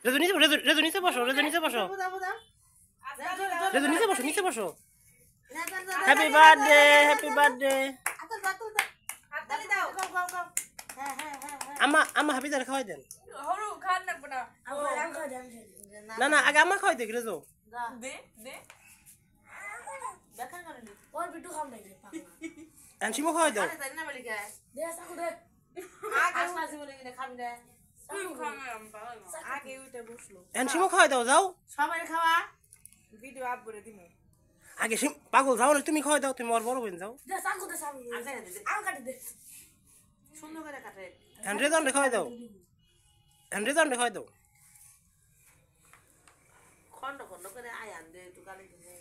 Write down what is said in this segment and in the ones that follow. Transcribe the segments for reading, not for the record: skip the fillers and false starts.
রেজু নিচে রেজু নিচে বসো রেজু নিচে বসো রেজু নিচে বসো নিচে বসো হ্যাপি বার্থডে হ্যাপি বার্থডে আম্মা হ্যাপি বার্থডে খাওয়াই দেন না না আগে আম্মা খাওয়াই দেখ রেজু আনসিমো খাওয়াই দাও আনসিমো খাওয়াই দাও যাও সবাই খাওয়া ভিডিও আপ করে দিমু আগে পাগল যাও না তুমি খাওয়াই দাও তুমি আর বড় বোন যাও সুন্দর করে কাটে রেজন খাওয়াই দাও রেজন খাওয়াই দাও খন্ড খন্ড করে আয় আন দে একটু গালি দিনে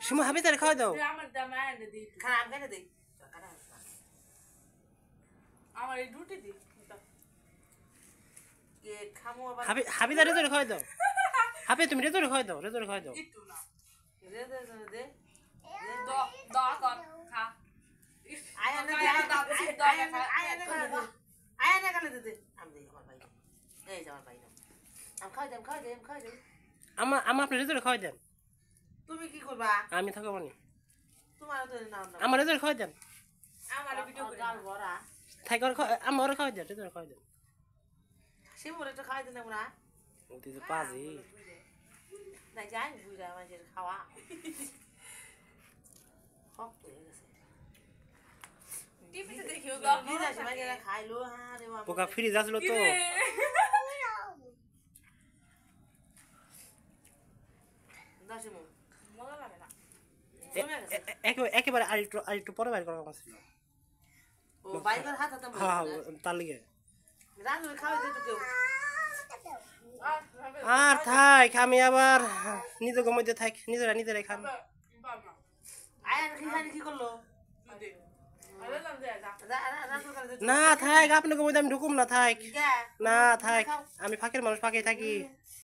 সিমো হ্যাপি বার্থডে খাওয়াই দাও আমার দাম আয় আন দে খারাপ কেটে দে আমার এই রুটি দি কে খামু আবার হ্যাপি বার্থডে রেজন খাওয়াই দাও হ্যাপি তুমি রেজন খাওয়াই দাও রেজন খাওয়াই দাও একটু না দে দে দে দ দ কর খা আয় আন দে আয় আন গালি দে আমি দে আমার ভাই এই আমার ভাই আম খাই দে আমা আপনি রেজন খাওয়াই দেন তুমি কি করবা আমি থাকবো না তোমার তো নাও না আমার রেজন খাওয়াই দেন আমার ভিডিও করে গাল ভরা থাইকর আমার খাওয়াই দেন রেজন খাওয়াই দেন শিমুরে তো খাই দেন আমরা তুই তো পাজি না যাই বুইরা আমাদের খাওয়া হক হয়ে গেছে টিভিতে দেখিও দাও দিদা সবাই খাইলো হ্যাঁ রে বাবা পোকা ফ্রিজ আসলো তো দাসিমু মজা লাগে না একেবারে আরেকটু পরে বাইর করা ছিল ও বাইকের হাত হাতে হ্যাঁ তার লিগে রাজু খাওয়া দিত কেউ আর থাক আমি আবার নিজের মধ্যে থাক নিজেরাই খান আয়ান কি করলো না থাক আপনাকে মধ্যে আমি ঢুকুম না থাক না থাক আমি ফাঁকের মানুষ ফাঁকে থাকি